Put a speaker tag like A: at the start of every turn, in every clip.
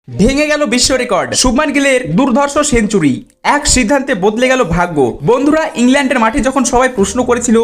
A: ভেঙে গেল বিশ্ব রেকর্ড। শুভমান গিলের দুর্ধর্ষ সেঞ্চুরি, এক সিদ্ধান্তে বদলে গেল ভাগ্য। বন্ধুরা, ইংল্যান্ডের মাঠে যখন সবাই প্রশ্ন করেছিল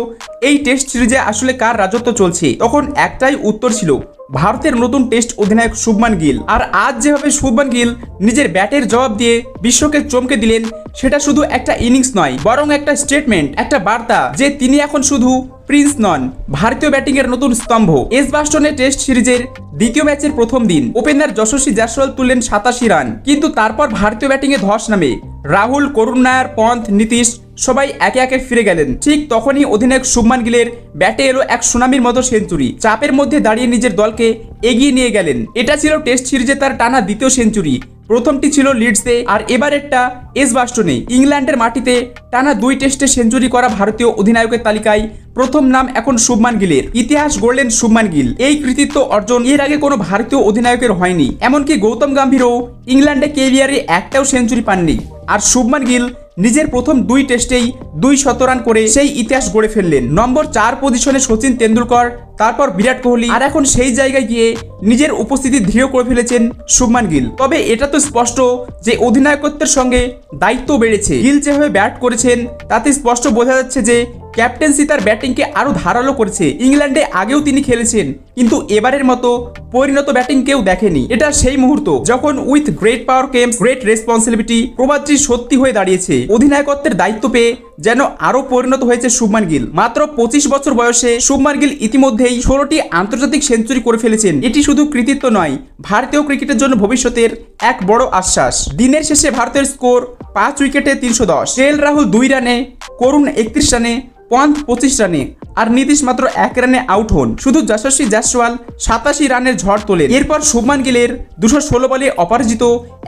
A: এই টেস্ট সিরিজে আসলে কার রাজত্ব চলছে, তখন একটাই উত্তর ছিল ভারতের নতুন টেস্ট অধিনায়ক শুভমান গিল। আর আজ যেভাবে শুভমান গিল নিজের ব্যাটের জবাব দিয়ে বিশ্বকে চমকে দিলেন, সেটা শুধু একটা ইনিংস নয়, বরং একটা স্টেটমেন্ট, একটা বার্তা যে তিনি এখন শুধু প্রিন্স নন, ভারতীয় ব্যাটিং এর নতুন স্তম্ভ। এজবাস্টনে টেস্ট সিরিজের দ্বিতীয় ম্যাচের প্রথম দিন ওপেনার যশস্বী জয়সওয়াল তুললেন 87 রান, কিন্তু তারপর ভারতীয় ব্যাটিং এ ধস নামে। রাহুল, করুণ নায়ার, পন্থ, নীতিশ সবাই একে একে ফিরে গেলেন। ঠিক তখনই অধিনায়ক শুভমান গিলের ব্যাটে এলো এক সুনামির মতো সেঞ্চুরি। চাপের মধ্যে দাঁড়িয়ে নিজের দলকে এগিয়ে নিয়ে গেলেন। এটা ছিল টেস্ট সিরিজে তার টানা দ্বিতীয় সেঞ্চুরি। প্রথমটি ছিল লিডসে, আর এবারেরটা এজবাস্টনে। ইংল্যান্ডের মাটিতে টানা 2 টেস্টে সেঞ্চুরি করা ভারতীয় অধিনায়কের তালিকায় প্রথম নাম এখন শুভমান গিলের। ইতিহাস গড়লেন শুভমান গিল। এই কৃতিত্ব অর্জন এর আগে কোনো ভারতীয় অধিনায়কের হয়নি। এমনকি গৌতম গম্ভীরও ইংল্যান্ডে ক্যারিয়ারে একটাও সেঞ্চুরি পাননি। আর শুভমান গিল নিজের প্রথম 2 টেস্টেই 200 রান করে সেই ইতিহাস গড়ে ফেললেন। নম্বর 4 পজিশনে সচিন তেন্ডুলকর, তারপর বিরাট কোহলি, আর এখন সেই জায়গায় গিয়ে নিজের উপস্থিতি দৃঢ় করে ফেলেছেন শুভমান গিল। তবে এটা তো স্পষ্ট যে অধিনায়কত্বের সঙ্গে দায়িত্ব বেড়েছে। গিল যেভাবে ব্যাট করেছেন তাতে স্পষ্ট বোঝা যাচ্ছে যে ক্যাপ্টেন্সি তার ব্যাটিংকে আরো ধারালো করেছে। ইংল্যান্ডে আগেও তিনি খেলেছেন, কিন্তু এবারের মতো পরিণত ব্যাটিং কেউ দেখেনি। এটা সেই মুহূর্ত যখন with great power comes great responsibility প্রবাদটি সত্যি হয়ে দাঁড়িয়েছে। অধিনায়কত্বের দায়িত্ব পেয়ে যেন আরো পরিণত হয়েছে শুভমান গিল। মাত্র 25 বছর বয়সে শুভমান গিল ইতিমধ্যেই 16টি আন্তর্জাতিক সেঞ্চুরি করে ফেলেছেন। এটি শুধু কৃতিত্ব নয়, ভারতীয় ক্রিকেটের জন্য ভবিষ্যতের এক বড় আশ্বাস। দিনের শেষে ভারতের স্কোর 5 উইকেটে 310। রাহুল 2 রানে, করুণ 31 রানে, পন্থ 25 রানে, আর নীতিশ মাত্র 1 রানে আউট হন। শুধু যশস্বী জয়সওয়াল 87 রানের ঝড় তোলেন। এরপর শুভমান গিলের 216 বলে অপরাজিত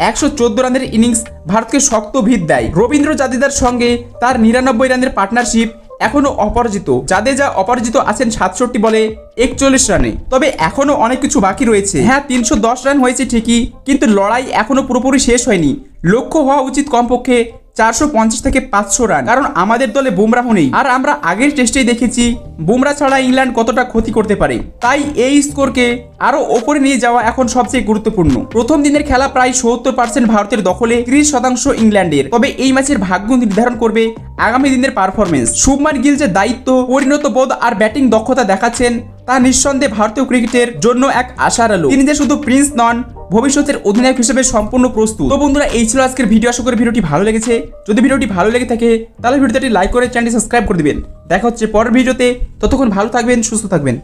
A: 114 রানের ইনিংস ভারতকে শক্ত ভিত দেয়। রবীন্দ্র জাদেজার সঙ্গে তার 99 রানের পার্টনারশিপ এখনো অপরাজিত। জাদেজা অপরাজিত আছেন 67 বলে 41 রানে। তবে এখনো অনেক কিছু বাকি রয়েছে। হ্যাঁ, 310 রান হয়েছে ঠিকই, কিন্তু লড়াই এখনো পুরোপুরি শেষ হয়নি। লক্ষ্য হওয়া উচিত কমপক্ষে 450 থেকে 500 রান, কারণ আমাদের দলে বুমরাহ নেই। আর আমরা আগের টেস্টেই দেখেছি বুমরা ছাড়া ইংল্যান্ড কতটা ক্ষতি করতে পারে। তাই এই স্কোরকে আরো ওপরে নিয়ে যাওয়া এখন সবচেয়ে গুরুত্বপূর্ণ। প্রথম দিনের খেলা প্রায় 70% ভারতের দখলে, 30% ইংল্যান্ডের। তবে এই ম্যাচের ভাগ্য নির্ধারণ করবে আগামী দিনের পারফরমেন্স। শুভমান গিল যে দায়িত্ব, পরিণত বোধ আর ব্যাটিং দক্ষতা দেখাচ্ছেন তা নিঃসন্দেহে ভারতীয় ক্রিকেটের জন্য এক আশার আলো। তিনি যে শুধু প্রিন্স নন, ভবিষ্যতের অধিনায়ক হিসেবে সম্পূর্ণ প্রস্তুত। তো বন্ধুরা, এই ছিল আজকের ভিডিও। আশা করি ভিডিওটি ভালো লেগেছে। যদি ভিডিওটি ভালো লেগে থাকে তাহলে ভিডিওটি লাইক করে চ্যানেলটি সাবস্ক্রাইব করে দিবেন। দেখা হচ্ছে পরের ভিডিওতে। ততক্ষণ ভালো থাকবেন, সুস্থ থাকবেন।